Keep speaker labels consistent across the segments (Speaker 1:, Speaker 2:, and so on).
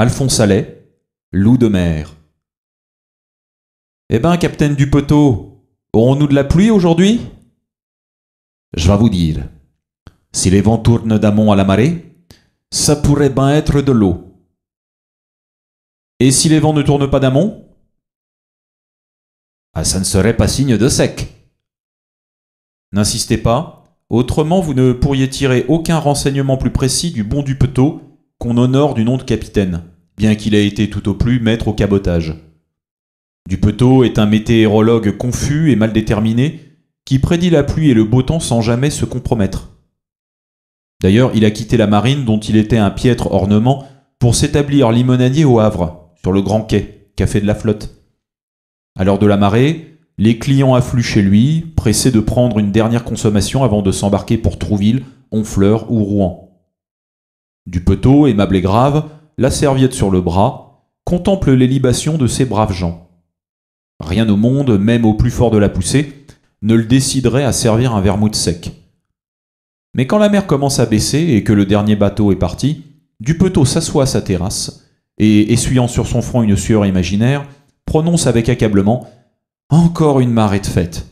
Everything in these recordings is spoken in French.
Speaker 1: Alphonse Allais, loup de mer. Eh ben, capitaine du poteau, aurons-nous de la pluie aujourd'hui?
Speaker 2: Je vais vous dire. Si les vents tournent d'amont à la marée, ça pourrait bien être de l'eau.
Speaker 1: Et si les vents ne tournent pas d'amont?
Speaker 2: Ah, ça ne serait pas signe de sec.
Speaker 1: N'insistez pas, autrement vous ne pourriez tirer aucun renseignement plus précis du bon du poteau qu'on honore du nom de capitaine, bien qu'il ait été tout au plus maître au cabotage. Dupetot est un météorologue confus et mal déterminé qui prédit la pluie et le beau temps sans jamais se compromettre. D'ailleurs, il a quitté la marine dont il était un piètre ornement pour s'établir limonadier au Havre, sur le Grand Quai, café de la flotte. À l'heure de la marée, les clients affluent chez lui, pressés de prendre une dernière consommation avant de s'embarquer pour Trouville, Honfleur ou Rouen. Dupetot, aimable et grave, la serviette sur le bras, contemple les libations de ces braves gens. Rien au monde, même au plus fort de la poussée, ne le déciderait à servir un vermouth sec. Mais quand la mer commence à baisser et que le dernier bateau est parti, Dupetot s'assoit à sa terrasse et, essuyant sur son front une sueur imaginaire, prononce avec accablement « Encore une marée de fête !»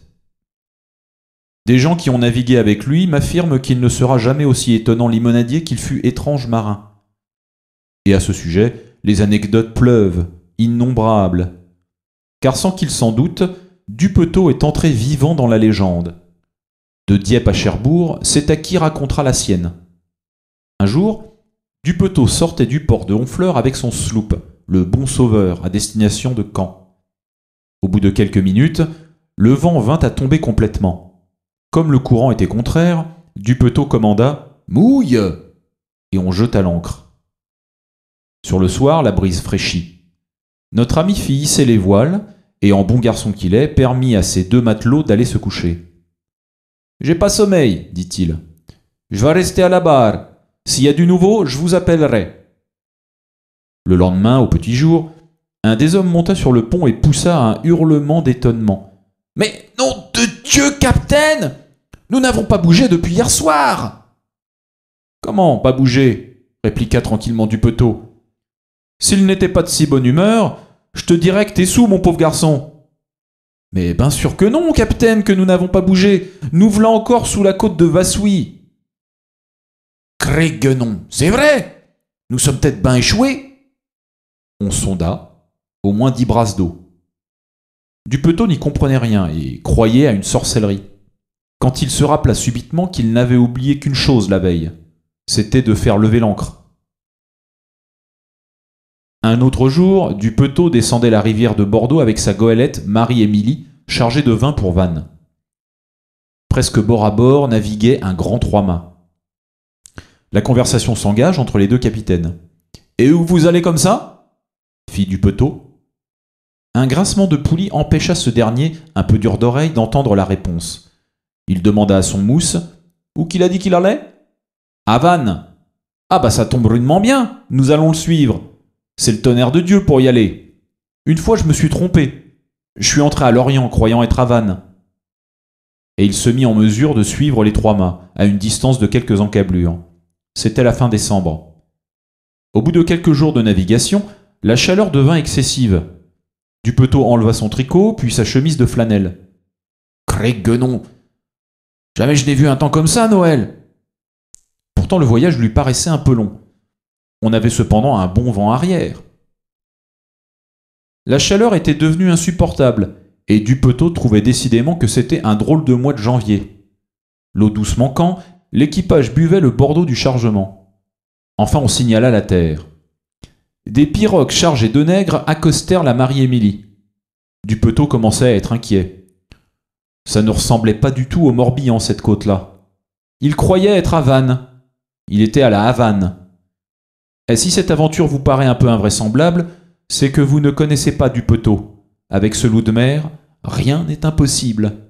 Speaker 1: Des gens qui ont navigué avec lui m'affirment qu'il ne sera jamais aussi étonnant limonadier qu'il fut étrange marin. Et à ce sujet, les anecdotes pleuvent, innombrables. Car sans qu'il s'en doute, Dupetot est entré vivant dans la légende. De Dieppe à Cherbourg, c'est à qui racontera la sienne. Un jour, Dupetot sortait du port de Honfleur avec son sloop, le Bon Sauveur, à destination de Caen. Au bout de quelques minutes, le vent vint à tomber complètement. Comme le courant était contraire, Dupetot commanda « Mouille !» et on jeta l'ancre. Sur le soir, la brise fraîchit. Notre ami fit hisser les voiles et, en bon garçon qu'il est, permit à ses deux matelots d'aller se coucher. « J'ai pas sommeil, dit-il. Je vais rester à la barre. S'il y a du nouveau, je vous appellerai. » Le lendemain, au petit jour, un des hommes monta sur le pont et poussa un hurlement d'étonnement. « Mais nom de Dieu, capitaine! Nous n'avons pas bougé depuis hier soir !»« Comment, pas bougé ?» répliqua tranquillement Dupetot. « S'il n'était pas de si bonne humeur, je te dirais que t'es sous, mon pauvre garçon. »« Mais bien sûr que non, capitaine, que nous n'avons pas bougé. Nous v'là encore sous la côte de Vassouy. »« Créguenon, c'est vrai! Nous sommes peut-être ben échoués. » On sonda, au moins 10 brasses d'eau. Dupetot n'y comprenait rien et croyait à une sorcellerie. Quand il se rappela subitement qu'il n'avait oublié qu'une chose la veille, c'était de faire lever l'ancre. Un autre jour, Dupetot descendait la rivière de Bordeaux avec sa goélette Marie-Émilie, chargée de vin pour Vannes. Presque bord à bord naviguait un grand trois-mâts. La conversation s'engage entre les deux capitaines. « Et où vous allez comme ça ?» fit Dupetot. Un grincement de poulie empêcha ce dernier, un peu dur d'oreille, d'entendre la réponse. Il demanda à son mousse « Où qu'il a dit qu'il allait ?»« À Vannes. »« Ah bah ça tombe rudement bien, nous allons le suivre. C'est le tonnerre de Dieu pour y aller. Une fois je me suis trompé. Je suis entré à Lorient croyant être à Vannes. » Et il se mit en mesure de suivre les trois-mâts, à une distance de quelques encablures. C'était la fin décembre. Au bout de quelques jours de navigation, la chaleur devint excessive. Dupetot enleva son tricot, puis sa chemise de flanelle. « Créguenon! Jamais je n'ai vu un temps comme ça, Noël !» Pourtant le voyage lui paraissait un peu long. On avait cependant un bon vent arrière. La chaleur était devenue insupportable, et Dupetot trouvait décidément que c'était un drôle de mois de janvier. L'eau douce manquant, l'équipage buvait le Bordeaux du chargement. Enfin on signala la terre. Des pirogues chargées de nègres accostèrent la Marie-Émilie. Dupetot commençait à être inquiet. Ça ne ressemblait pas du tout au Morbihan, cette côte-là. Il croyait être à Vannes. Il était à la Havane. Et si cette aventure vous paraît un peu invraisemblable, c'est que vous ne connaissez pas Dupetot. Avec ce loup de mer, rien n'est impossible.